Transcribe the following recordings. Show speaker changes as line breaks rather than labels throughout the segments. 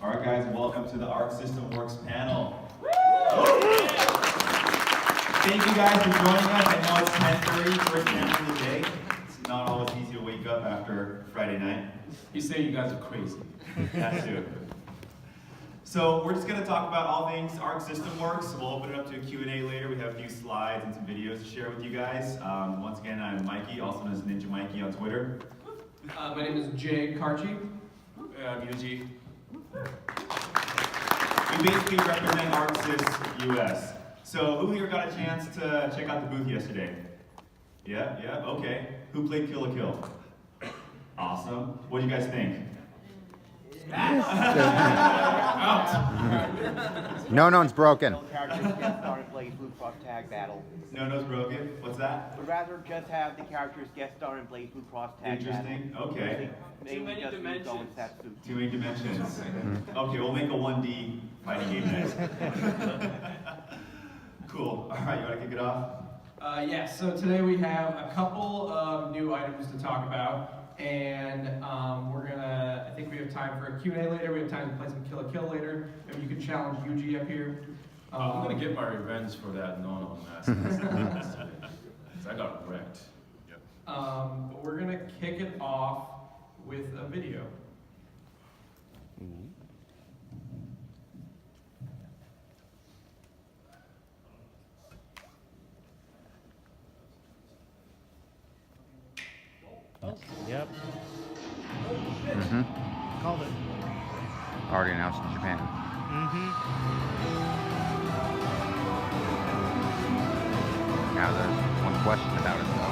All right, guys, welcome to the Arc System Works panel. Thank you guys for joining us. I know it's 10:30, first panel of the day. It's not always easy to wake up after Friday night.
You say you guys are crazy.
That too. So we're just going to talk about all things Arc System Works. We'll open it up to a Q&A later. We have a few slides and some videos to share with you guys. Once again, I'm Mikey, also known as Ninja Mikey on Twitter.
My name is Jay Karchi.
I'm Yuji.
We basically represent ArcSys US. So who here got a chance to check out the booth yesterday? Yeah, okay. Who played Kill la Kill? Awesome. What do you guys think?
No one's broken.
Characters guest star and play Blue Cross Tag Battle.
No No's broken? What's that?
Would rather just have the characters guest star and play Blue Cross Tag
Interesting.
Battle.
Okay.
Too many dimensions.
Too many dimensions. Okay, we'll make a 1D fighting game next. Cool. All right, you want to kick it off?
Yes, so today we have a couple of new items to talk about. And I think we have time for a Q&A later. We have time to play some Kill la Kill later. Maybe you could challenge Yuji up here.
I'm gonna get my revenge for that no mask. I got wrecked. Yep.
But we're gonna kick it off with a video.
Oh, yep. Called it.
Already announced in Japan. Now there's one question about it though.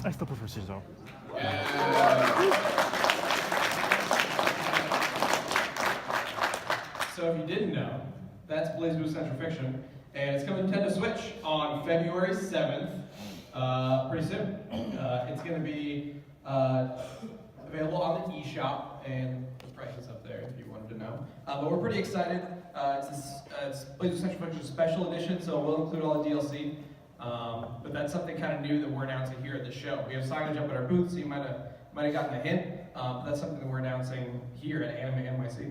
I still prefer Suzo.
So if you didn't know, that's BlazBlue Central Fiction, and it's coming to Nintendo Switch on February 7th, pretty soon. It's going to be available on the eShop, and the price is up there if you wanted to know. But we're pretty excited. It's BlazBlue Central Fiction Special Edition, so we'll include all the DLC. But that's something kind of new that we're announcing here at the show. We have signage up at our booth, so you might have gotten a hint. But that's something that we're announcing here at Anime NYC.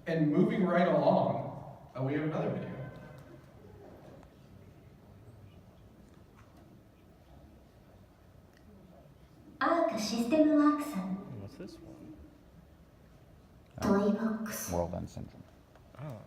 And moving right along, we have another video.
Arc System Works
What's this one?
Toy Box.
World End Syndrome.
Oh.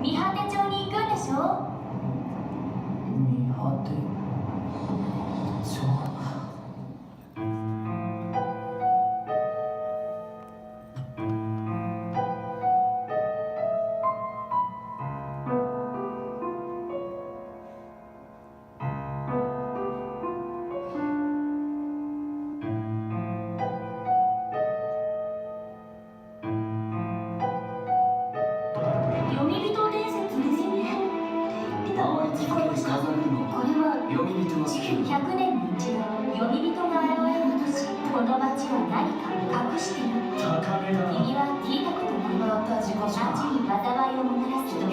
見果て町に行くんでしょ？見果て。100年に一度呼び人が現れるとし、この町は何かを隠している。君は聞いたことない。町に災いをもたらす呼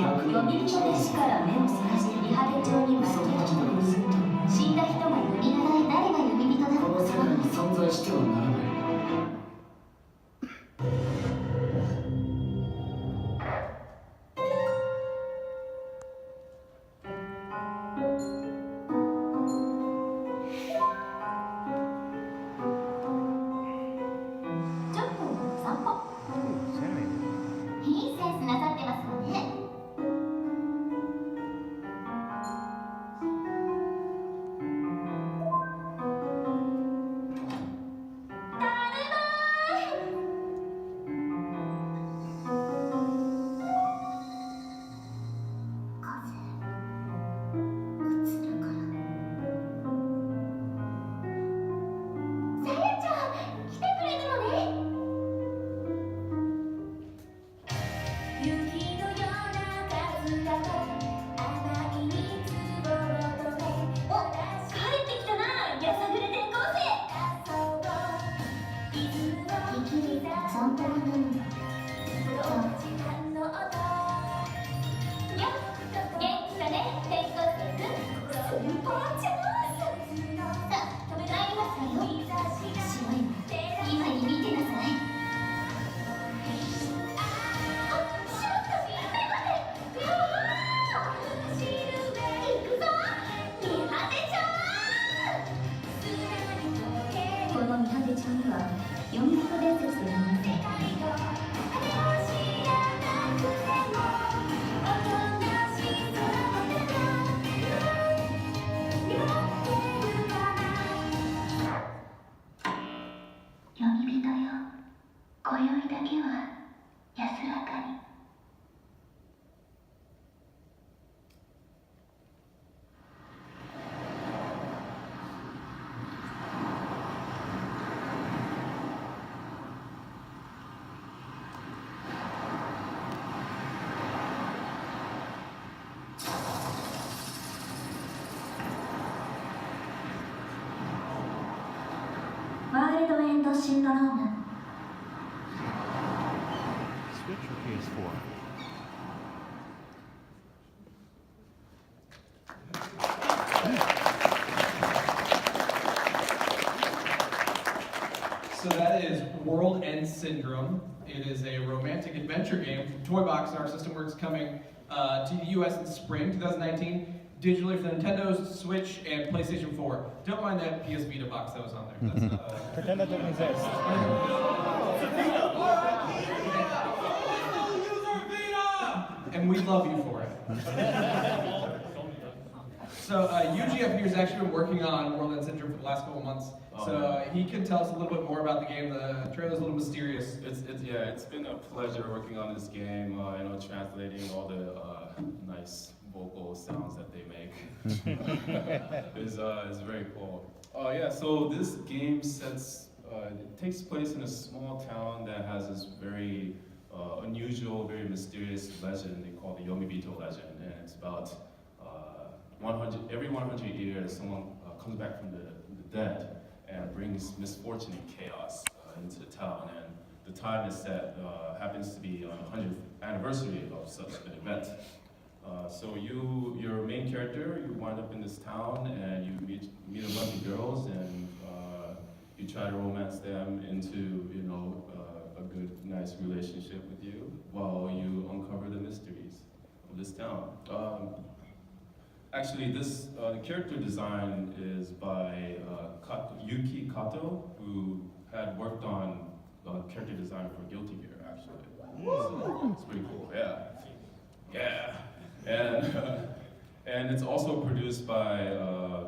び人ですから目をそらしてリハベ町には死んだ人が呼び名で誰が呼び人だと
この世界に存在してはならない。
ちょっと散歩。いいセンスなさってますわね。この見果て町には読み人伝説であります。読み人よ、今宵だけは安らかに。ワールドエンドシンドローム。
Switch or PS4?
So that is World End Syndrome. It is a romantic adventure game from Toybox and Arc System Works coming to the US in spring 2019, digitally for the Nintendo Switch and PlayStation 4. Don't mind that PS Vita box that was on there. That's not,
Pretend that doesn't exist.
and we love you for it. So Yuji up here has actually been working on World End Syndrome for the last couple months. So he can tell us a little bit more about the game. The trailer's a little mysterious.
It's been a pleasure working on this game. Translating all the nice vocal sounds that they make is very cool. So this game it takes place in a small town that has this very unusual, very mysterious legend they call the Yomibito legend, and it's about every 100 years someone comes back from the dead and brings misfortune and chaos into the town, and the time is set happens to be on the 100th anniversary of such an event. So your main character, you wind up in this town and you meet a bunch of girls, and you try to romance them into a good, nice relationship with you while you uncover the mysteries of this town. Actually, this character design is by Yuki Kato, who had worked on character design for Guilty Gear, actually. So it's pretty cool, yeah. And it's also produced by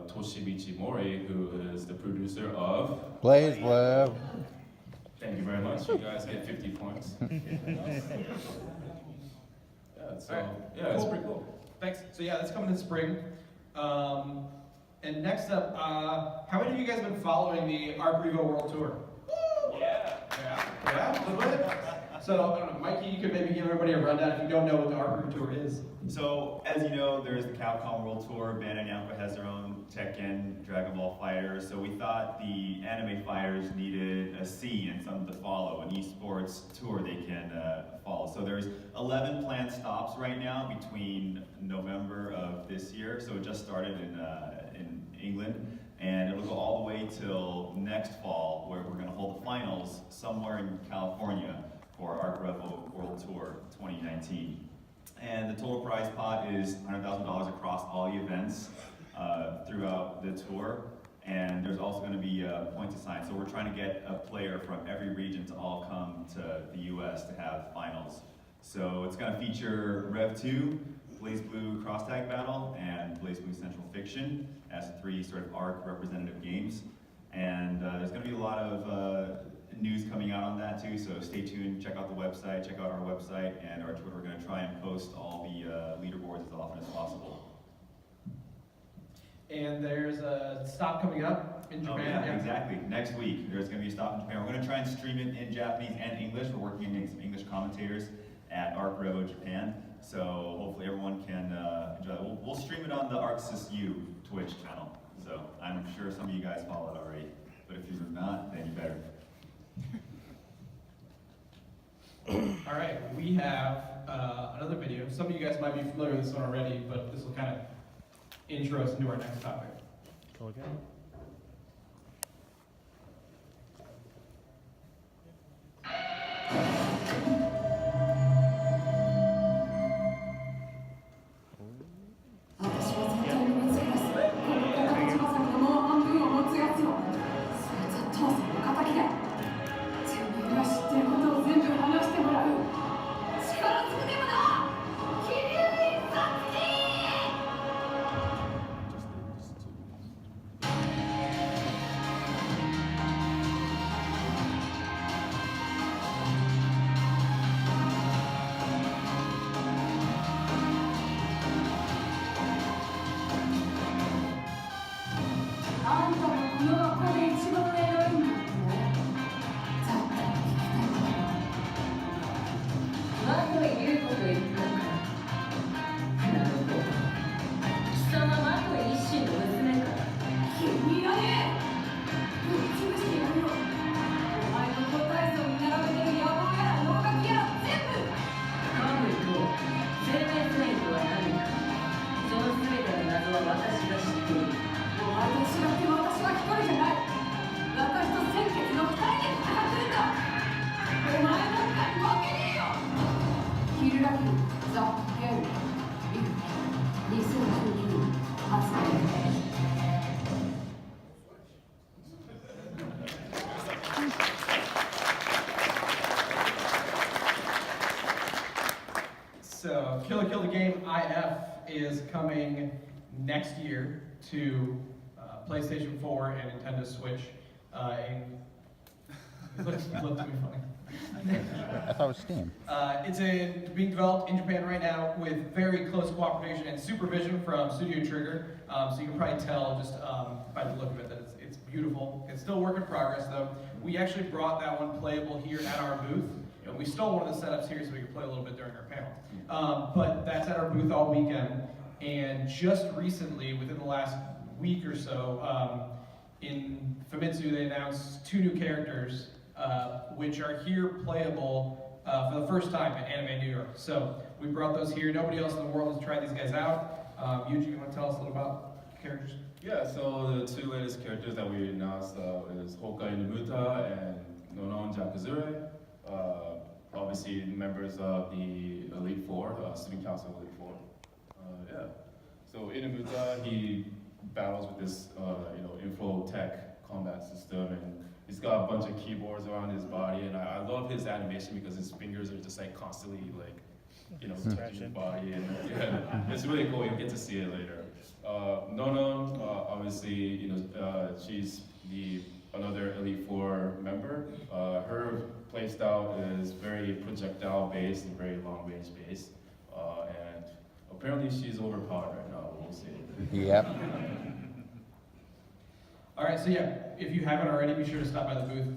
Toshimichi Mori, who is the producer of
Blaze Web.
Thank you very much. You guys get 50 points. It's pretty cool.
Thanks. So yeah, that's coming in spring. And next up, how many of you guys have been following the Arc Revo World Tour? Yeah, a little bit. So, I don't know, Mikey, you could maybe give everybody a rundown if you don't know what the Art Group Tour is.
So, as you know, there's the Capcom World Tour. Bandai Namco has their own Tekken, Dragon Ball Fighters. So we thought the anime fighters needed a scene and something to follow, an esports tour they can follow. So there's 11 planned stops right now between November of this year. So it just started in England. And it'll go all the way till next fall, where we're gonna hold the finals somewhere in California for Arc Revo World Tour 2019. And the total prize pot is $100,000 across all the events throughout the tour. And there's also gonna be points assigned. So we're trying to get a player from every region to all come to the US to have finals. So it's gonna feature Rev 2, Blaze Blue Cross Tag Battle, and Blaze Blue Central Fiction as the three sort of ARC representative games. And there's gonna be a lot of news coming out on that too, so stay tuned, check out the website, check out our website and our Twitter. We're gonna try and post all the leaderboards as often as possible.
And there's a stop coming up in Japan.
Oh yeah, exactly. Next week, there's gonna be a stop in Japan. We're gonna try and stream it in Japanese and English. We're working on getting some English commentators at Arc Revo Japan. So hopefully everyone can enjoy it. We'll stream it on the ArcSysU Twitch channel. So I'm sure some of you guys follow it already. But if you're not, then you better.
All right, we have another video. Some of you guys might be familiar with this one already, but this will kind of intro us into our next topic.
Go again.
私は絶対に見つけ出す。この方の翼のもう半分を持つやつを。そいつは父さんの敵だ。てめえが知ってることを全部話してもらう。力ずくでもな。桐生さつき。 あんたがこの学校で一番偉いんだってだったら聞きたいんだよ。まと言うこと言ったのか。なるほど。貴様まと一心の娘か。君がね、ぶっ潰してやるよ。お前の個体像に並べてる野望やら能楽やら全部。カムイと生命線とは何か。その全ての謎は私が知っている。 お前と違って私は一人じゃない。私と先月の二人で戦ってるんだ。お前なんかに負けねえよ。キルラキザ・ゲーム2019発売。
So, Kill the Game IF is coming next year to PlayStation 4 and Nintendo Switch. Looked to be funny.
I thought it was Steam.
It's being developed in Japan right now with very close cooperation and supervision from Studio Trigger. So you can probably tell just by the look of it that it's beautiful. It's still a work in progress though. We actually brought that one playable here at our booth. And we stole one of the setups here so we could play a little bit during our panel. But that's at our booth all weekend. And just recently, within the last week or so, in Famitsu they announced 2 new characters, which are here playable for the first time at Anime New York. So we brought those here. Nobody else in the world has tried these guys out. Yuji, you want to tell us a little about the characters?
Yeah, so the 2 latest characters that we announced is Hokai Nomuta and Nonon Jakuzure. Obviously members of the Elite Four, Student Council Elite Four. Yeah. So Inamuta, he battles with this, info tech combat system, and he's got a bunch of keyboards around his body, and I love his animation because his fingers are just like constantly touching his body, and yeah, it's really cool. You'll get to see it later. Nonon, obviously, she's another Elite Four member. Her playstyle is very projectile based and very long range based, and apparently she's overpowered right now. We'll see.
Yep.
All right, so yeah, if you haven't already, be sure to stop by the booth,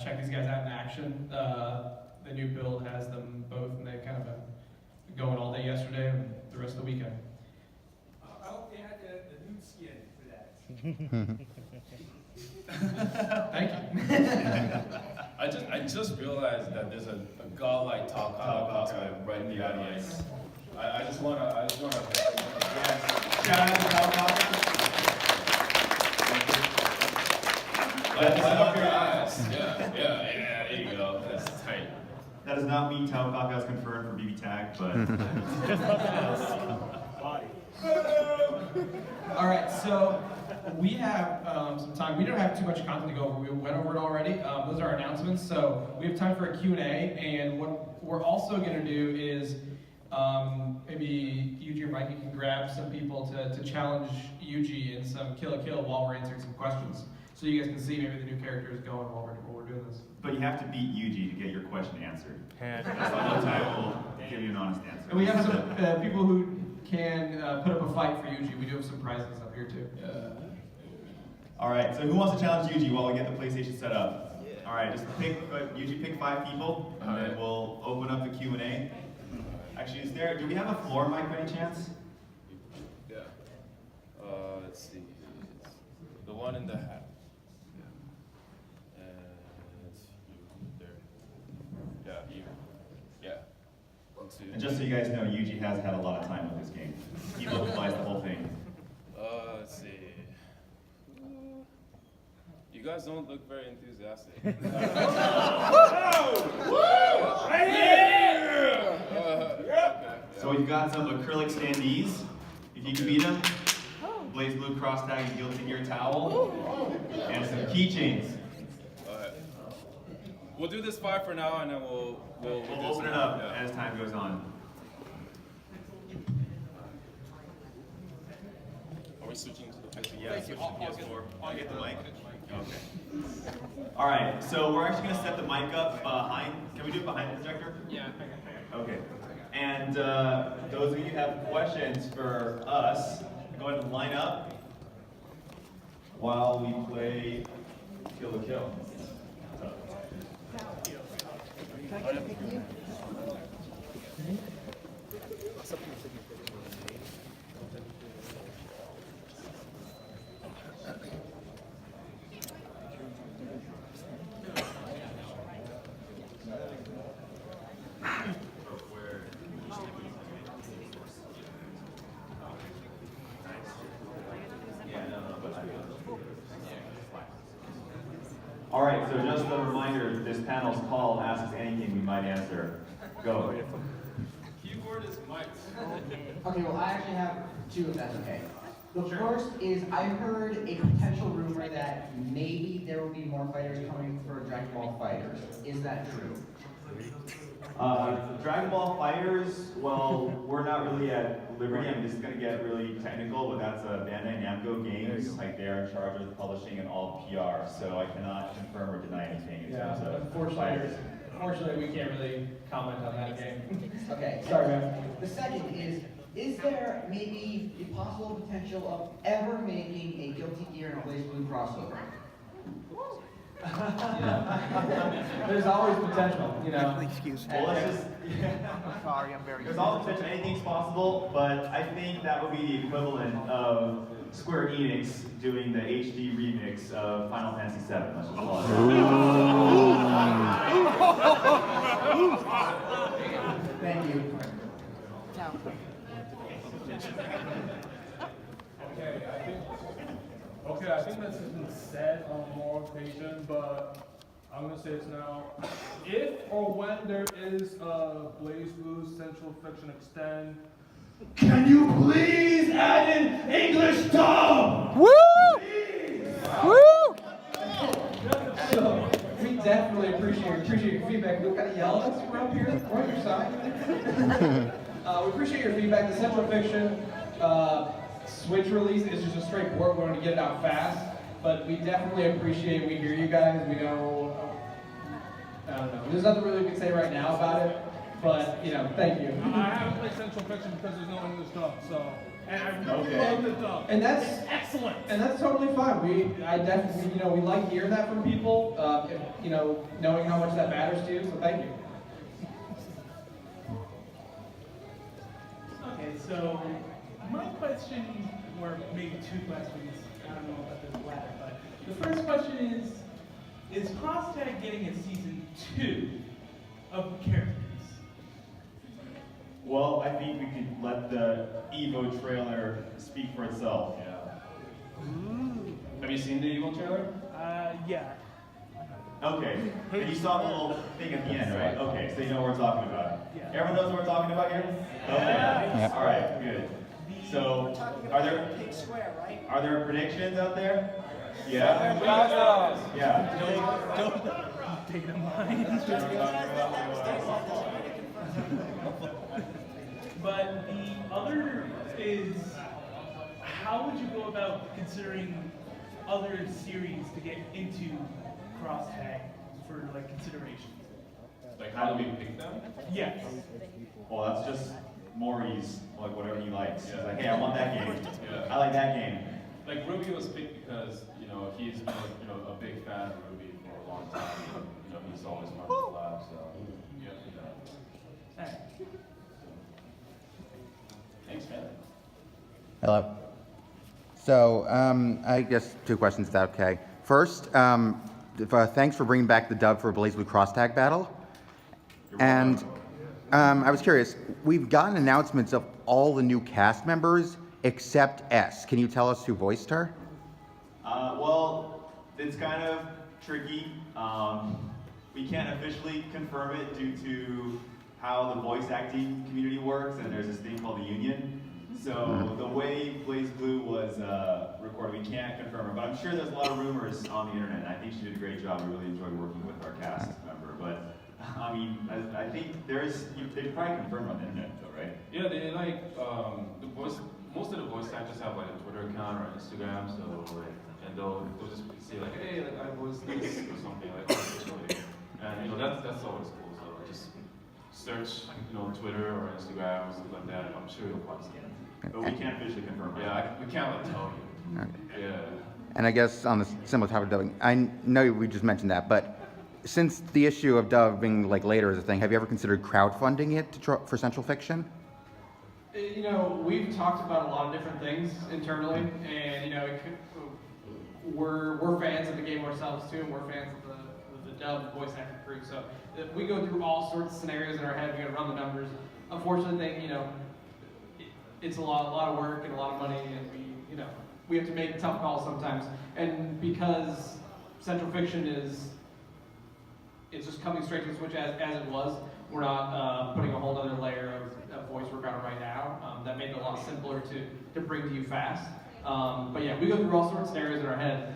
check these guys out in action. the new build has them both, and they kind of been going all day yesterday and the rest of the weekend.
I hope they had the nude skin for that.
Thank you.
I just realized that there's a godlike Tao cosplay right in the audience. I just wanna.
Yes. Shout out to Tao.
Light up your eyes. Yeah, there you go. That's tight.
That does not mean Tao Kaka's confirmed for BB Tag, but.
All right, so we have some time. We don't have too much content to go over. We went over it already. Those are our announcements. So we have time for a Q&A, and what we're also going to do is maybe Yuji or Mikey can grab some people to challenge Yuji in some Kill a Kill while we're answering some questions. So you guys can see maybe the new characters going while we're doing this.
But you have to beat Yuji to get your question answered. So one time we'll give you an honest answer.
And we have some people who can put up a fight for Yuji. We do have some prizes up here too.
All right, so who wants to challenge Yuji while we get the PlayStation set up? All right, just Yuji pick 5 people, and then we'll open up the Q&A. Actually, do we have a floor mic by any chance?
Yeah. Let's see. The one in the hat. And it's you there. Yeah, you. Yeah. 1, 2.
And just so you guys know, Yuji has had a lot of time with this game. He localized the whole thing.
Let's see. You guys don't look very enthusiastic.
So we've got some acrylic standees. If you can beat them, Blaze Blue cross tag and Guilty Gear towel, and some keychains.
We'll do this 5 for now, and then we'll
open it up as time goes on.
Are we switching to the picture?
Yeah, switch to PS4. I'll get the mic. Okay. All right, so we're actually going to set the mic up behind. Can we do it behind the projector?
Yeah.
Okay. And those of you who have questions for us, go ahead and line up while we play Kill a Kill. All right, so just a reminder, this panel's call asks anything we might answer. Go.
Keyboard is mic.
Okay, well, I actually have 2 if that's okay. The first is I heard a potential rumor that maybe there will be more fighters coming for Dragon Ball Fighters. Is that true?
Dragon Ball Fighters, well, we're not really at liberty. I mean, this is going to get really technical, but that's Bandai Namco Games. Like, they're in charge of the publishing and all PR, so I cannot confirm or deny anything in terms of fighters.
Unfortunately, we can't really comment on that game.
Okay.
Sorry, man.
The second is there maybe a possible potential of ever making a Guilty Gear and a Blaze Blue crossover?
There's always potential, you know.
Excuse me.
Well, let's just,
I'm sorry, I'm very
there's all potential, anything's possible, but I think that would be the equivalent of Square Enix doing the HD remix of Final Fantasy VII. Let's just call it that.
Thank you.
Okay, I think this has been said on more occasions, but I'm gonna say this now. If or when there is a Blaze Blue Central Fiction Extend, can you please add in English dub?
Woo! Woo!
So, we definitely appreciate your feedback. Look kind of yell at us. We're up here. We're on your side. We appreciate your feedback. The Central Fiction Switch release is just a straight port. We wanted to get it out fast, but we definitely appreciate. We hear you guys. We know. I don't know. There's nothing really we can say right now about it, but you know, thank you.
I haven't played Central Fiction because there's no English dub, so. And I really love the dub.
And that's
excellent.
And that's totally fine. I definitely, we like hearing that from people. You know, knowing how much that matters to you. So thank you.
So my question, or maybe two questions, I don't know about the latter, but the first question is Cross Tag getting a season 2 of characters?
Well, I think we could let the Evo trailer speak for itself.
Yeah. Have you seen the Evil trailer?
Yeah.
Okay, and you saw the little thing at the end, right? Okay, so you know what we're talking about.
Yeah.
Everyone knows what we're talking about here? Okay,
Yeah.
all right, good. So, are there predictions out there? Yeah? Yeah.
Data mine. But the other is, how would you go about considering other series to get into Cross Tag for like consideration?
Like, how do we pick them?
Yes.
Well, that's just Maury's, like whatever he likes. He's
Yeah.
like, hey, I want that game.
Yeah.
I like that game.
Like, Ruby was picked because, you know, he's been, you know, a big fan of Ruby for a long time. You know, he's always wanted to collab, so yeah, for that. Thanks, man.
Hello. So, I guess two questions, is that okay? First, thanks for bringing back the dub for BlazBlue Cross Tag Battle. And I was curious, we've gotten announcements of all the new cast members except S. Can you tell us who voiced her?
Well, it's kind of tricky. We can't officially confirm it due to how the voice acting community works, and there's this thing called the union. So the way BlazBlue was recorded, we can't confirm it, but I'm sure there's a lot of rumors on the internet, and I think she did a great job. We really enjoyed working with our cast member, but I mean, I think they probably confirmed on the internet though, right?
Yeah, they like, the voice, most of the voice actors have like a Twitter account or Instagram, so like, and they'll just say like, hey, like I voiced this or something like that. And you know, that's always cool, so just search, you know, Twitter or Instagram or something like that, and I'm sure you'll find something.
But we can't officially confirm it.
Yeah, we can't like tell you.
Okay.
Yeah.
And I guess on the similar topic of dubbing, I know we just mentioned that, but since the issue of dubbing like later is a thing, have you ever considered crowdfunding it for Central Fiction?
You know, we've talked about a lot of different things internally, and you know, we're fans of the game ourselves too, and we're fans of the dub voice acting crew. So we go through all sorts of scenarios in our head. We got to run the numbers. Unfortunately, you know, it's a lot of work and a lot of money, and we have to make tough calls sometimes. And because Central Fiction it's just coming straight to the Switch as it was. We're not putting a whole other layer of voice work on it right now. That made it a lot simpler to bring to you fast. But yeah, we go through all sorts of scenarios in our head.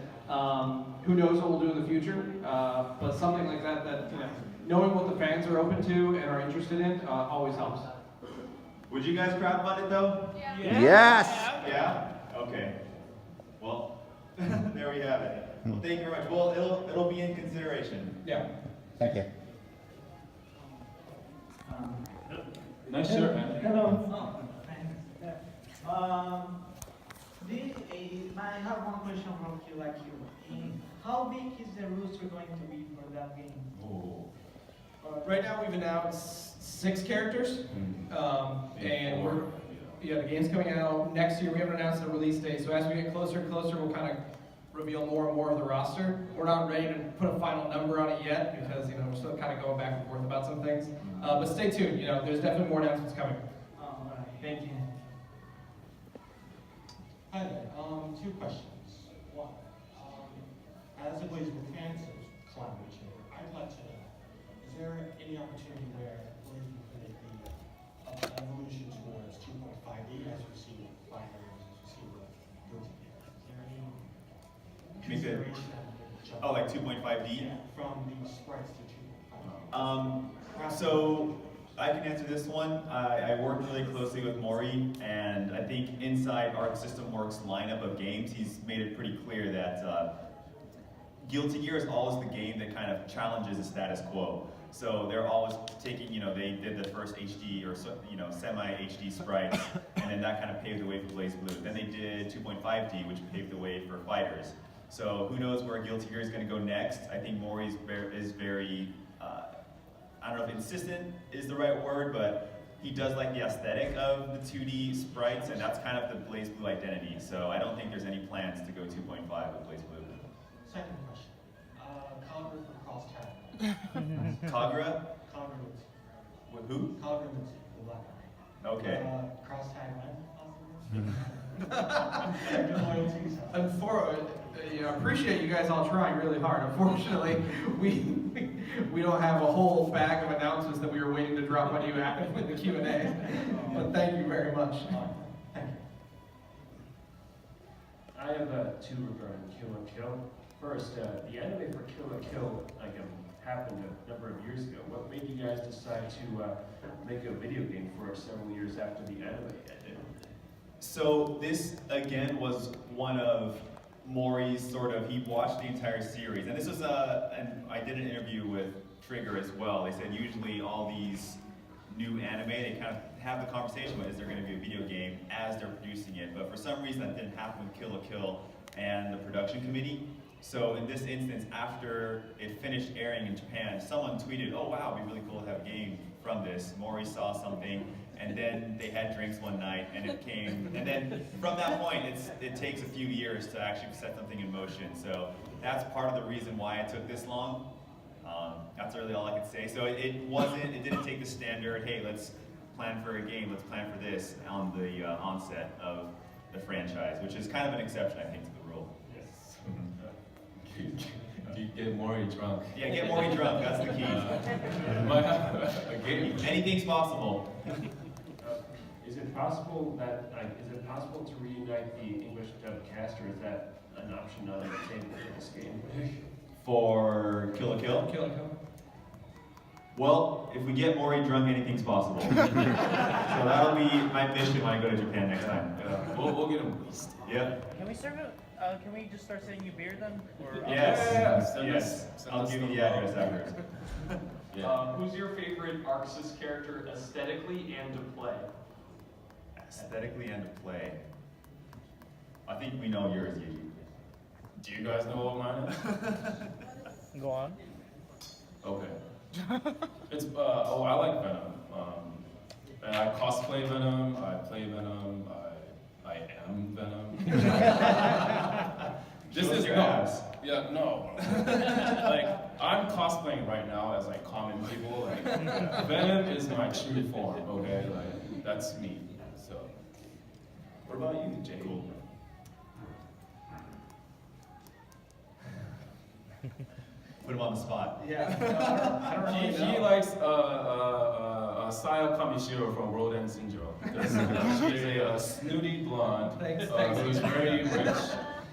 Who knows what we'll do in the future? But something like that you know, knowing what the fans are open to and are interested in always helps.
Would you guys crowdfund it though?
Yeah. Yes!
Yeah? Okay. Well, there we have it. Well, thank you very much. Well, it'll be in consideration.
Yeah.
Thank you.
Nice shirt, man.
Hello. I have one question from you, like you. How big is the roster going to be for that game?
Oh.
Right now we've announced 6 characters, and the game's coming out next year. We haven't announced the release date, so as we get closer and closer, we'll kind of reveal more and more of the roster. We're not ready to put a final number on it yet because we're still kind of going back and forth about some things. But stay tuned. There's definitely more announcements coming.
All right, thank you.
Hi there. 2 questions. One, as a BlazBlue fan collaboration, I'd like to know, is there any opportunity where BlazBlue could make the evolution towards 2.5D as we see with binaries, as we see with Guilty Gear? Is there any consideration of
Oh, like 2.5D?
Yeah, from the sprites to 2.5D?
So I can answer this one. I worked really closely with Maury, and I think inside Arc System Works' lineup of games, he's made it pretty clear that Guilty Gear is always the game that kind of challenges the status quo. So they're always taking, they did the first HD or semi-HD sprites, and then that kind of paved the way for BlazBlue. Then they did 2.5D, which paved the way for fighters. So who knows where Guilty Gear is going to go next? I think Maury is very I don't know if insistent is the right word, but he does like the aesthetic of the 2D sprites, and that's kind of the BlazBlue identity. So I don't think there's any plans to go 2.5 with BlazBlue.
Second question. Kagura from Cross Tag.
Kagura?
Kagura Mitsu.
With who?
Kagura Mitsu, the black guy.
Okay.
Cross Tag when?
I appreciate you guys all trying really hard. Unfortunately, we don't have a whole bag of announcements that we were waiting to drop on you after with the Q&A. But thank you very much. Thank you.
I have two regarding Kill la Kill. First, the anime for Kill la Kill happened a number of years ago. What made you guys decide to make a video game for several years after the anime ended?
So this, again, was one of Maury's he watched the entire series. And this was and I did an interview with Trigger as well. They said usually all these new anime, they kind of have the conversation about is there going to be a video game as they're producing it. But for some reason that didn't happen with Kill la Kill and the production committee. So in this instance, after it finished airing in Japan, someone tweeted, oh wow, it'd be really cool to have a game from this. Maury saw something, and then they had drinks one night, and it came, and then from that point, it takes a few years to actually set something in motion. So that's part of the reason why it took this long. That's really all I could say. So it didn't take the standard, hey, let's plan for a game, let's plan for this on the onset of the franchise, which is kind of an exception, I think, to the rule.
Yes. You get Maury drunk.
Yeah, get Maury drunk, that's the key. Anything's possible.
Is it possible to reunite the English dub cast, or is that an option not on the table for this game?
For Kill la Kill?
Kill la Kill.
Well, if we get Maury drunk, anything's possible. So that'll be my mission when I go to Japan next time.
We'll get him wasted.
Yep.
Can we serve it? Can we just start sending you beer then? Or,
Yes. I'll give you the address afterwards.
Who's your favorite Arxis character aesthetically and to play?
Aesthetically and to play. I think we know yours, Yuji.
Do you guys know what mine is?
Go on.
Okay. It's I like Venom. And I cosplay Venom. I play Venom. I am Venom. This is
your
no.
abs.
Yeah, no. Like I'm cosplaying right now as like common people. Like Venom is my true form. Okay, like that's me. So. What about you, Jay? Cool.
Put him on the spot.
Yeah. I don't really know.
He likes Saya Kamishiro from Road End Syndrome. She's a snooty blonde who's very rich,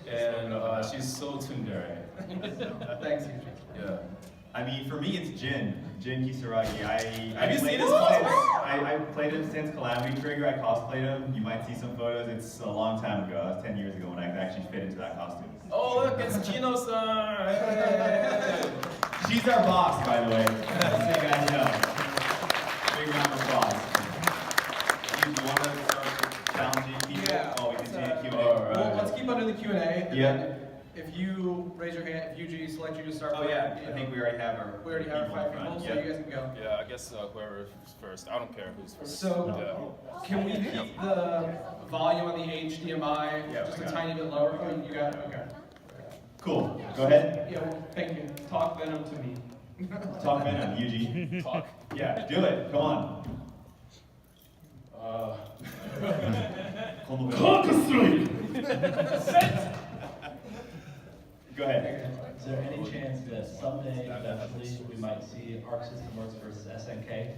and she's so tsundere.
Thanks, Yuji.
Yeah.
I mean, for me, it's Jin Kisaragi.
Have you seen his
I played him since Calamity Trigger. I cosplayed him. You might see some photos. It's a long time ago. That was 10 years ago when I actually fit into that costume.
Oh, look, it's Chino-san!
She's our boss, by the way. Just so you guys know. Big round of applause. Do you want to start challenging people?
Yeah.
Oh, we can see the Q&A.
Well, let's keep on doing the Q&A. And
Yeah.
then if you raise your hand, if Yuji select you to start.
Oh yeah, I think we already have our.
We already have our 5 people, so you guys can go.
Yeah, I guess whoever's first. I don't care who's first.
So, can we keep the volume on the HDMI just a tiny bit lower? Oh, you got it. Okay.
Cool. Go ahead.
Yeah. Well, thank you. Talk Venom to me.
Talk Venom, Yuji.
Talk.
Yeah, do it. Come on. Go ahead.
Is there any chance that someday, eventually, we might see Arc System Works versus SNK?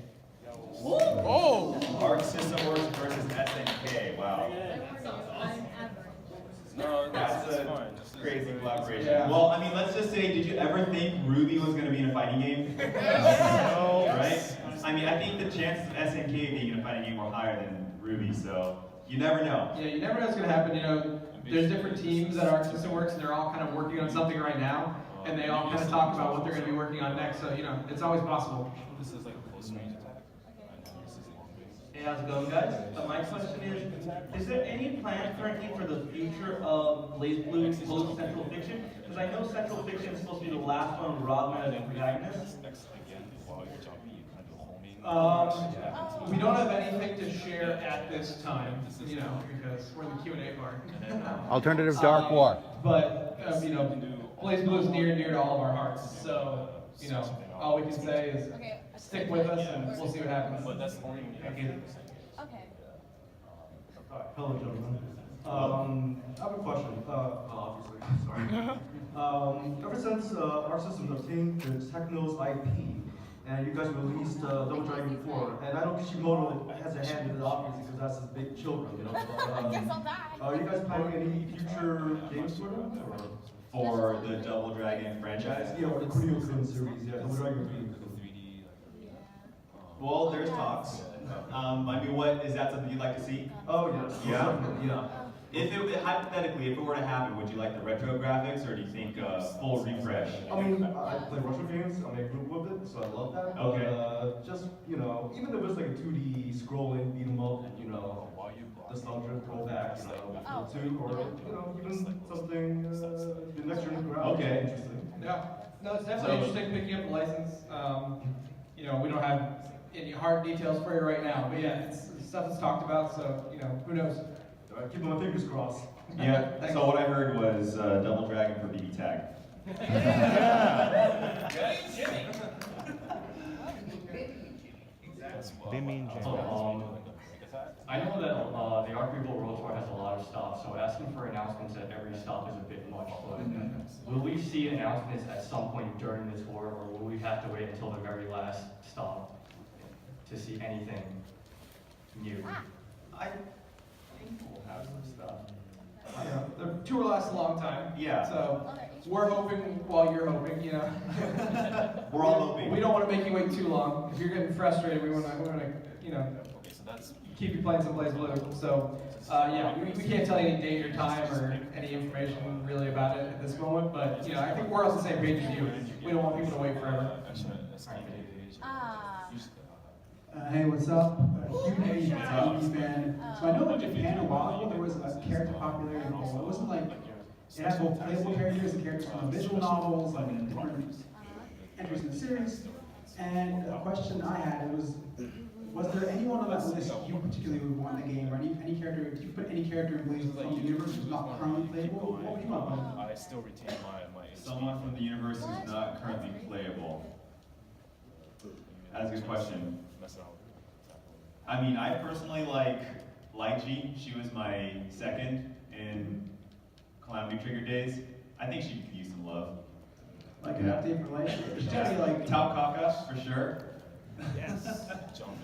Oh! Arc System Works versus SNK. Wow.
No,
that's
it's
a
fine.
crazy collaboration.
Yeah.
Well, I mean, let's just say, did you ever think Ruby was going to be in a fighting game?
No.
Right? I mean, I think the chances of SNK being in a fighting game were higher than Ruby, so you never know.
Yeah, you never know what's going to happen. You know, there's different teams at Arc System Works, and they're all kind of working on something right now, and they all kind of talk about what they're going to be working on next. So, you know, it's always possible.
This is like a close range attack.
Hey, how's it going, guys? My question is there any plan currently for the future of BlazBlue post Central Fiction? Because I know Central Fiction is supposed to be the last one with Rodman as the protagonist.
We don't have anything to share at this time, you know, because we're in the Q&A part.
Alternative Dark War.
But, you know, Blaze Blue is near and dear to all of our hearts. So, you know, all we can say is stick with us and we'll see what happens. Thank you.
Okay.
Hello, gentlemen. I have a question. Obviously, sorry. Ever since our system obtained the Techno's IP, and you guys released Double Dragon 4, and I know Kishimoto has a hand in it, obviously, because that's his big children, you know.
Guess I'll die.
Are you guys planning any future games for them?
For the Double Dragon franchise?
Yeah, or the Kuryo-kun series, yeah, Double Dragon 3.
Well, there's talks. I mean, what, is that something you'd like to see?
Oh, yes.
Yeah?
Yeah.
If it, hypothetically, if it were to happen, would you like the retro graphics, or do you think full refresh?
I mean, I play retro games, I'm in a group with it, so I love that.
Okay.
But, just, you know, even if it's like a 2D scrolling, beat 'em up, you know, nostalgia throwback, you know, two, or, you know, even something, the next gen graphics.
Okay.
Interesting.
Yeah, no, it's definitely interesting picking up the license. You know, we don't have any hard details for you right now, but yeah, it's stuff that's talked about, so, you know, who knows?
Keep my fingers crossed.
Yeah, so what I heard was Double Dragon for BB Tag.
I know that the Art People World Tour has a lot of stops, so asking for announcements at every stop is a bit much, but will we see announcements at some point during the tour, or will we have to wait until the very last stop to see anything new?
I think we'll have some stuff.
Yeah, the tour lasts a long time.
Yeah.
So we're hoping while you're hoping, you know.
We're all hoping.
We don't want to make you wait too long. If you're getting frustrated, we want to, you know, keep you playing some Blaze Blue. So, yeah, we can't tell you any date or time or any information really about it at this moment. But, you know, I think we're on the same page as you. We don't want people to wait forever.
Hey, what's up? Huge TV fan. So I know in Japan a while ago there was a character popularity poll. It wasn't like it had both playable characters and characters from the visual novels, like different entries in the series. And a question I had was there anyone on that list you particularly would want in the game, or any character? If you put any character in Blaze from the universe who's not currently playable, what would you want?
I still retain my. Someone from the universe who's not currently playable. That's a good question. I mean, I personally like Lychee. She was my second in Calamity Trigger days. I think she could use some love.
Like an update for Lychee? There's gotta be like
Tau Kaka, for sure.
Yes.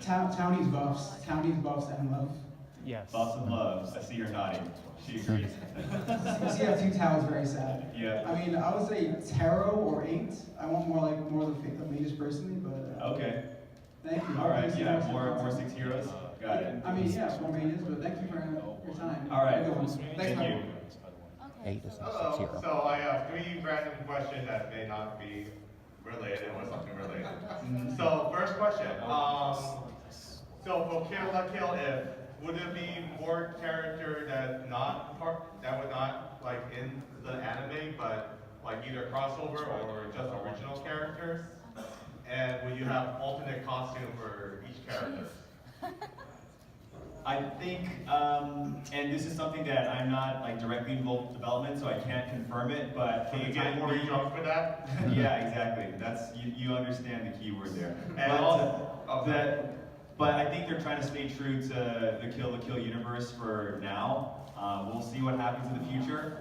Townie's buffs and love.
Yes. Buffs and loves. I see her nodding. She agrees.
CF2 Tau is very sad.
Yeah.
I mean, I would say tarot or 8. I want more of the mages personally, but
Okay.
thank you.
All right. Yeah. More 6 heroes. Got it.
I mean, yeah, more mages, but thank you for your time.
All right.
Thank
Thank you.
8 is not
Hello.
6
So I have 3 random questions that may not be related or something related. So first question. So for Kill La Kill If, would it be more character that would not like in the anime, but like either crossover or just original characters? And will you have alternate costume for each character?
I think, and this is something that I'm not like directly involved with development, so I can't confirm it. But
Can you get more drunk for that?
Yeah, exactly. That's you understand the key word there.
And
But I think they're trying to stay true to the Kill la Kill universe for now. We'll see what happens in the future.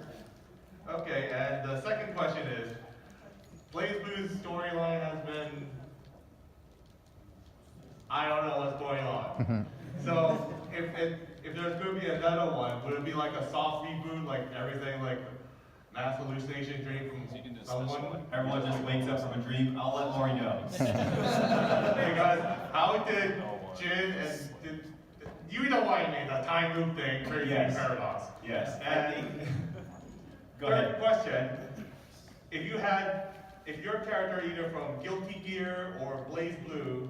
Okay, and the second question is, Blaze Blue's storyline has been, I don't know what's going on. So if there's going to be another one, would it be like a soft reboot, like everything like mass hallucination dream from someone?
Everyone just wakes up from a dream. I'll let Maury know.
Because how did Jin and you know what I mean, the time loop thing, crazy paradox.
Yes.
And
Go
third
ahead.
question, if your character either from Guilty Gear or Blaze Blue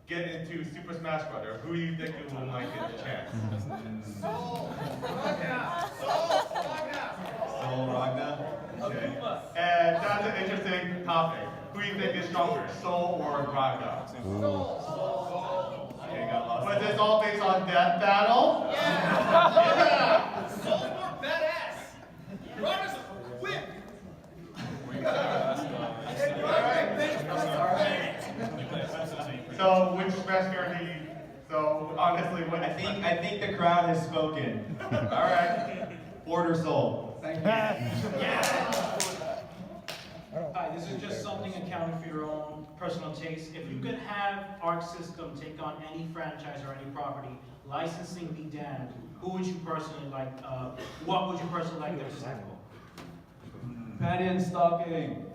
get into Super Smash Brothers, who do you think you might get the chance?
Soul Ragna. Okay.
And that's an interesting topic. who do you think is stronger, Soul or Draga?
Okay, got lost.
Was this all based on Death Battle?
Yeah! Soul's more badass! Draga's a whip!
So, which best character do you? So, honestly, what?
I think the crowd has spoken. All right. Order Soul.
Thank you.
Hi, this is just something accounting for your own personal taste. If you could have Arc System take on any franchise or any property, licensing be damned, who would you personally like, what would you personally like them to tackle?
Penny and Stocking.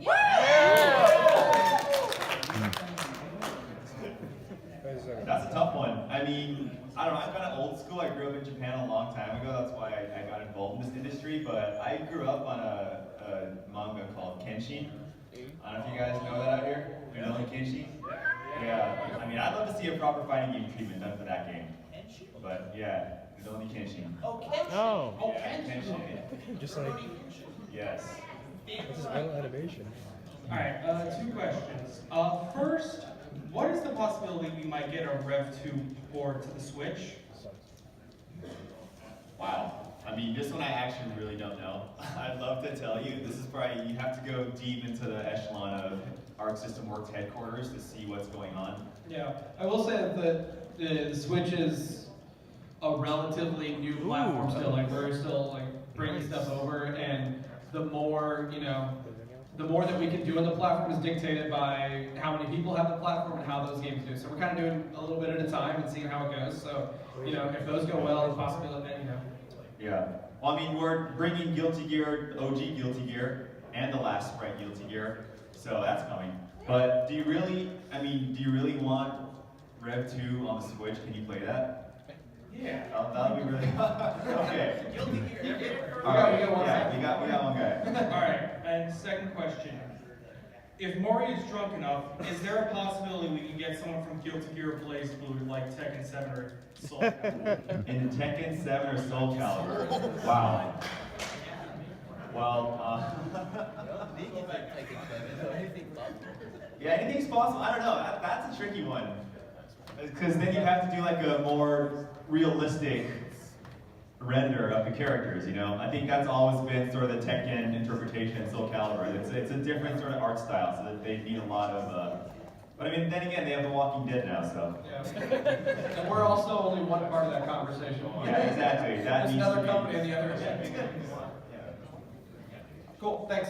That's a tough one. I mean, I don't know, I'm kind of old school. I grew up in Japan a long time ago. That's why I got involved in this industry. But I grew up on a manga called Kenshin. I don't know if you guys know that out here. You know Kenshin? Yeah. I mean, I'd love to see a proper fighting game treatment done for that game. But yeah, it's only Kenshin.
Oh, Kenshin!
Oh.
Oh,
Yeah,
Kenshin!
Just like... Yes.
This is real animation.
Alright, two questions. First, what is the possibility we might get a Rev 2 port to the Switch?
Wow. I mean, this one I actually really don't know. I'd love to tell you. This is probably, you have to go deep into the echelon of Arc System Works headquarters to see what's going on.
Yeah, I will say that the Switch is a relatively new platform still. Like we're still like bringing stuff over, and the more the more that we can do on the platform is dictated by how many people have the platform and how those games do. So we're kind of doing a little bit at a time and seeing how it goes. So if those go well, the possibility that
Yeah. Well, I mean, we're bringing Guilty Gear, OG Guilty Gear, and the last Sprite Guilty Gear, so that's coming. But do you really want Rev 2 on the Switch? Can you play that?
Yeah.
That'll be really okay.
Guilty Gear.
All right. Yeah, we got one guy.
Alright, and second question. If Mori is drunk enough, is there a possibility we can get someone from Guilty Gear or Blaze Blue like Tekken 7 or Soul Calibur?
In Tekken 7 or Soul Calibur? Wow. Well, yeah, anything's possible. I don't know. That's a tricky one. Because then you have to do like a more realistic render of the characters, I think that's always been sort of the Tekken interpretation in Soul Calibur. It's a different sort of art style, so that they need a lot of, but I mean, then again, they have The Walking Dead now, so.
Yeah. And we're also only one part of that conversation.
Yeah, exactly. That
There's
needs
another
to be-
company on the other end. Cool, thanks.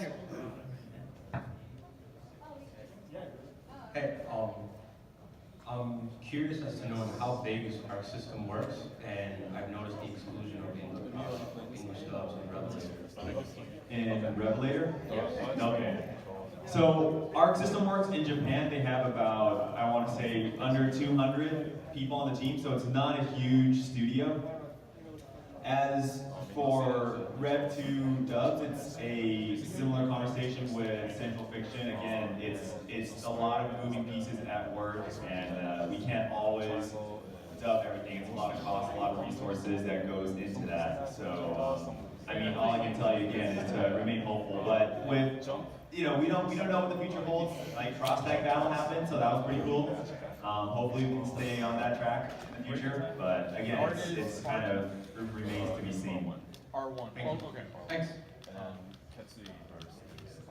Hey, I'm curious as to know how Vegas Arc System works, and I've noticed the exclusion of English dubs and Revelator.
In Revelator?
Yes.
Okay. So Arc System Works in Japan, they have about, I want to say, under 200 people on the team, so it's not a huge studio. As for Rev 2 dubs, it's a similar conversation with Central Fiction. Again, it's a lot of moving pieces at work, and we can't always dub everything. It's a lot of cost, a lot of resources that goes into that. So, I mean, all I can tell you again is to remain hopeful. But with, we don't know what the future holds. Like Cross Tag Battle happened, so that was pretty cool. Hopefully we can stay on that track in the future. But again, it's kind of remains to be seen.
R1.
Okay. Thanks.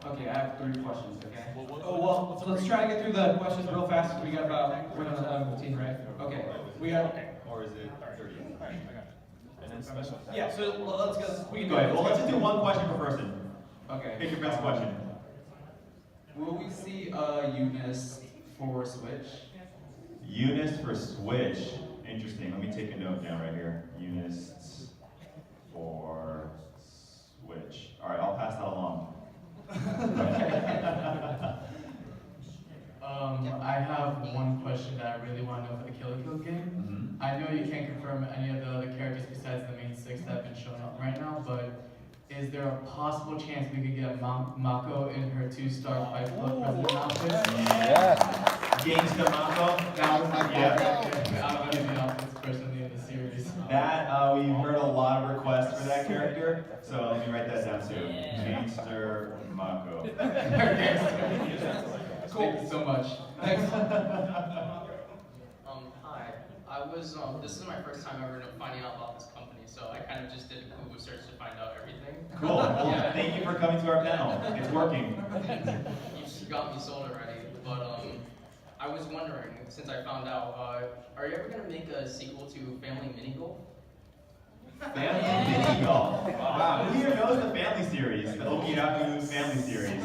Okay, I have 3 questions, okay?
So let's try to get through the questions real fast. We got about, we're on 15, right? Okay. We got.
Or is it 30?
And then special.
Yeah, so let's go. We can
Go ahead. Well, let's just do one question per person.
Okay.
Pick your best question.
Will we see Eunice for Switch?
Eunice for Switch. Interesting. Let me take a note down right here. Eunice for Switch. All right, I'll pass that along.
I have one question that I really want to know for the Kill la Kill game. I know you can't confirm any of the other characters besides the main 6 that have been showing up right now, but is there a possible chance we could get Mako in her 2-star Fight Club president outfit?
Yes. Gangsta Mako.
That was my
Yeah.
favorite out of the outfits personally in the series.
That, we heard a lot of requests for that character, so let me write that down too. Gangster Mako.
Thank you so much. Thanks.
Hi. This is my first time ever finding out about this company, so I kind of just did a Google search to find out everything.
Cool. Well, thank you for coming to our panel. It's working.
You got me sold already, but I was wondering, since I found out, are you ever going to make a sequel to Family Mini Golf?
Family Mini Golf. Wow. Who here knows the family series? The Okiraku family series.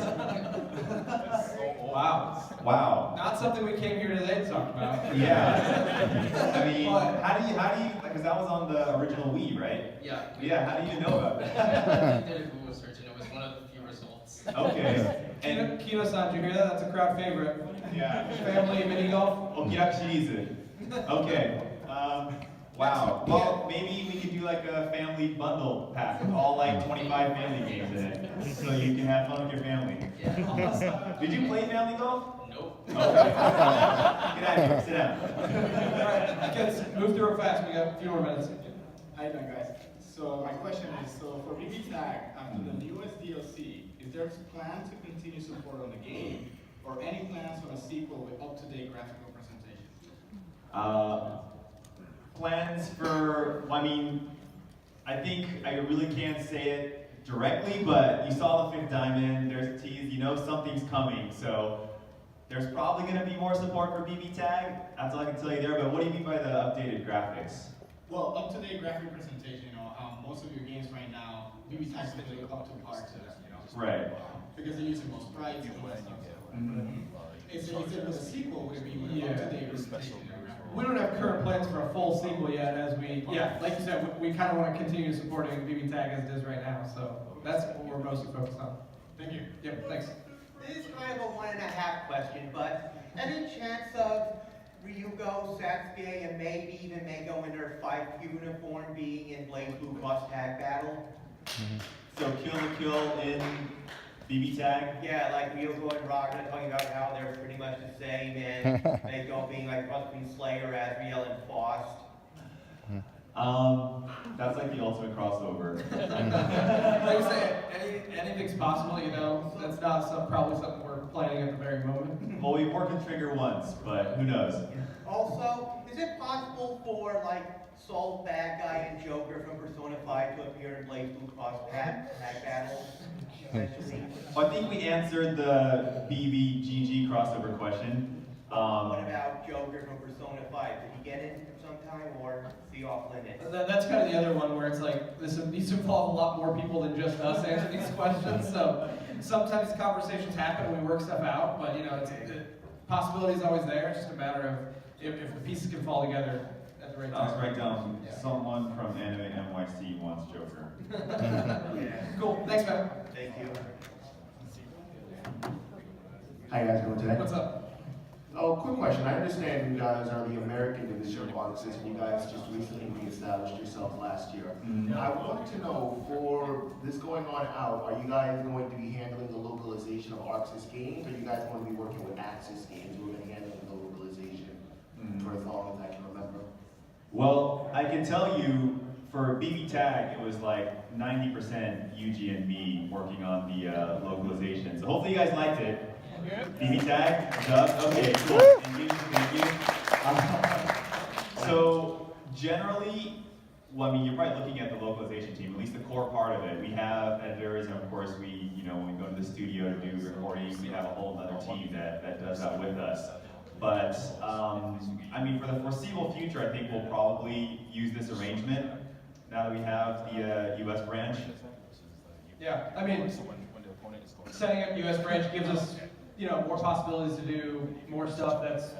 Wow.
Wow.
Not something we came here today to talk about.
Yeah. I mean, how do you, because that was on the original Wii, right?
Yeah.
Yeah, how do you know about that?
I did a Google search and it was one of the few results.
Okay. And
Kino-san, did you hear that? That's a crowd favorite.
Yeah.
Family Mini Golf.
Okiraku series. Okay. Wow. Well, maybe we could do like a family bundle pack with all like 25 family games in it, so you can have fun with your family.
Yeah.
Did you play family golf?
Nope.
Okay. Get out of here. Sit down.
Alright, kids, move through it fast. We got a few more minutes.
How you doing, guys? So my question is, so for BB Tag, after the newest DLC, is there a plan to continue support on the game, or any plans for a sequel with up-to-date graphical presentation?
Plans for, I mean, I think I really can't say it directly, but you saw the 5th diamond, there's a tease, you know something's coming, so there's probably going to be more support for BB Tag. That's all I can tell you there, but what do you mean by the updated graphics?
Well, up-to-date graphic presentation, most of your games right now, BB Tag's literally up to par to that,
Right.
Because they're using most sprites and all that stuff. Is it with a sequel, would it be with an up-to-date presentation?
We don't have current plans for a full sequel yet, as like you said, we kind of want to continue supporting BB Tag as it is right now, so that's what we're mostly focused on.
Thank you.
Yep, thanks.
This is kind of a 1.5 question, but any chance of Ryugo, Satsuki, and maybe even Mako in their 5 uniform being in BlazBlue Cross Tag Battle?
So Kill the Kill in BB Tag?
Yeah, like Ryugo and Ragnar talking about how they're pretty much the same, and Mako being like cross between Slayer, Azrael, and Faust.
That's like the ultimate crossover.
Like I say, anything's possible, that's not probably something we're planning at the very moment.
Well, we've worked with Trigger once, but who knows?
Also, is it possible for like Soul Bad Guy and Joker from Persona 5 to appear in BlazBlue Cross Tag Battle? Eventually.
Well, I think we answered the BBGG crossover question.
What about Joker from Persona 5? Did he get in sometime or is he off limits?
That's kind of the other one where it's like, these involve a lot more people than just us answering these questions, so sometimes conversations happen and we work stuff out, but possibility is always there, it's just a matter of if the pieces can fall together at the right time.
I'll write down someone from Anime NYC wants Joker.
Cool, thanks man.
Thank you.
How you guys doing today?
What's up?
Oh, quick question. I understand you guys are the American division of Arxis, and you guys just recently reestablished yourself last year. I want to know, for this going on out, are you guys going to be handling the localization of Arxis games, or are you guys going to be working with Axis games who are going to handle the localization for as long as I can remember?
Well, I can tell you, for BB Tag, it was like 90% Yuji and me working on the localization. So hopefully you guys liked it. BB Tag, dub, okay, cool. Thank you. So generally, well, I mean, you're probably looking at the localization team, at least the core part of it. We have editors, and of course, we, when we go to the studio to do recording, we have a whole other team that does that with us. But I mean, for the foreseeable future, I think we'll probably use this arrangement now that we have the U.S. branch.
Yeah, I mean, setting up U.S. branch gives us, more possibilities to do more stuff that's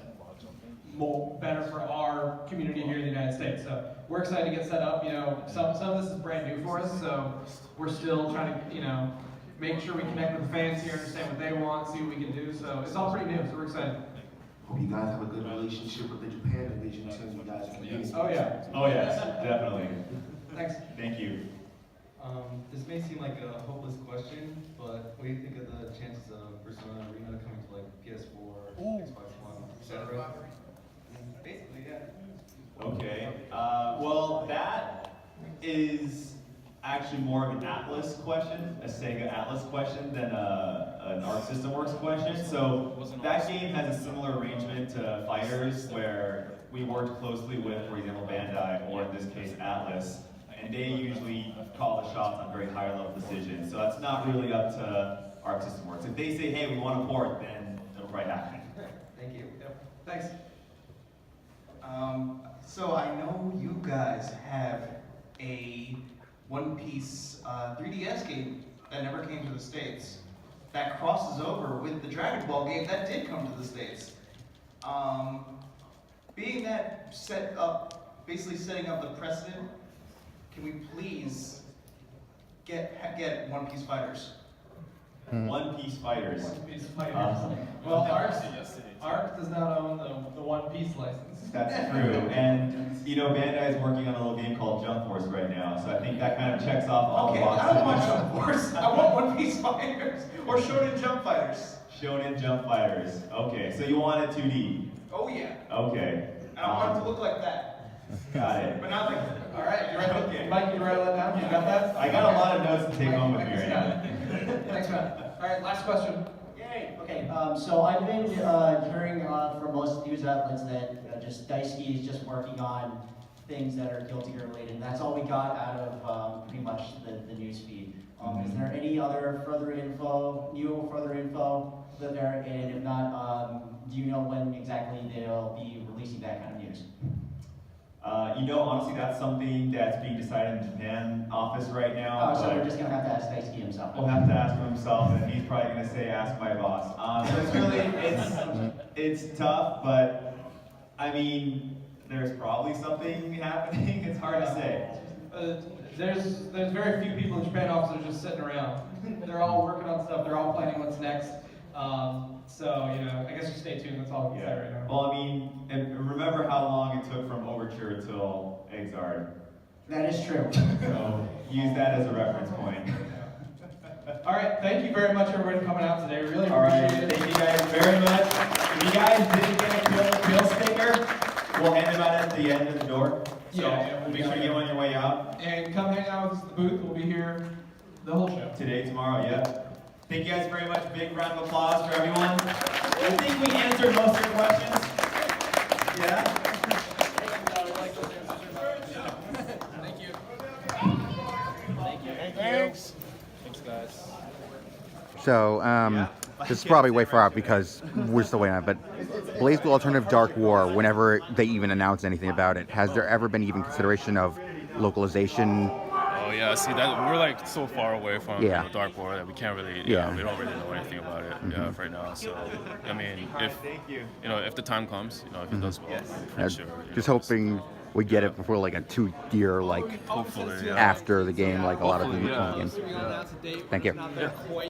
better for our community here in the United States. So we're excited to get set up. Some of this is brand new for us, so we're still trying to, make sure we connect with the fans here, understand what they want, see what we can do. So it's all pretty new, so we're excited.
Hope you guys have a good relationship with the Japan division too. You guys can
Oh yeah.
Oh yes, definitely.
Thanks.
Thank you.
This may seem like a hopeless question, but what do you think of the chances of Persona Arena coming to like PS4, Xbox One, etc.? Basically, yeah.
Okay. Well, that is actually more of an Atlas question, a Sega Atlas question, than a an Arc System Works question. So that game has a similar arrangement to Fighters, where we worked closely with, for example, Bandai, or in this case, Atlas, and they usually call the shots on very higher level decisions. So that's not really up to Arc System Works. If they say, hey, we want to port, then it'll probably happen.
Thank you.
Thanks.
So I know you guys have a One Piece 3DS game that never came to the States that crosses over with the Dragon Ball game that did come to the States. Being that basically setting up the precedent, can we please get One Piece Fighters?
One Piece Fighters.
One Piece Fighters. Well, Arc does not own the One Piece license.
That's true. And, you know, Bandai is working on a little game called Jump Force right now, so I think that kind of checks off all the boxes.
I don't want Jump Force. I want One Piece Fighters or Shonen Jump Fighters.
Shonen Jump Fighters. Okay, so you want it 2D?
Oh yeah.
Okay.
And I want it to look like that.
Got it.
But not like that.
All right, you ready?
Okay.
Mike, you write that down? You got that?
I got a lot of notes to take home with me right now.
Thanks, man. All right, last question.
Yay. Okay, so I've been hearing from most news outlets that just Daisuke is just working on things that are Guilty Gear related. That's all we got out of pretty much the news feed. Is there any other further info that there? And if not, do you know when exactly they'll be releasing that kind of news?
You know, honestly, that's something that's being decided in the Japan office right now.
Oh, so we're just gonna have to ask Daisuke himself.
We'll have to ask him himself, and he's probably going to say, "Ask my boss." So it's really, it's tough, but I mean, there's probably something happening. It's hard to say.
There's very few people in Japan offices just sitting around. They're all working on stuff. They're all planning what's next. So, you know, I guess just stay tuned. That's all I can say right now.
Well, I mean, and remember how long it took from Overture till Exard.
That is true.
So use that as a reference point.
All right, thank you very much, everybody, for coming out today. Really
All right,
appreciate it.
thank you guys very much. If you guys didn't get a kill sticker, we'll hand them out at the end of the door. So make sure you get one on your way out.
And come hang out with us at the booth. We'll be here the whole show.
Today, tomorrow, yeah. Thank you guys very much. Big round of applause for everyone. I think we answered most of your questions. Yeah?
Thank you.
Thanks. Thanks, guys.
So, this is probably way far out because we're still waiting on it, but Blaze Blue Alternative Dark War, whenever they even announce anything about it, has there ever been even consideration of localization?
Oh yeah, see that we're like so far away from
Yeah.
the Dark War that we can't really, we don't really know anything about it right now. So I mean, if if the time comes, if it does well, I'm pretty sure.
Just hoping we get it before like a 2-year, like
Hopefully,
after the game, like a lot of the
Hopefully,
games.
yeah.
Thank you.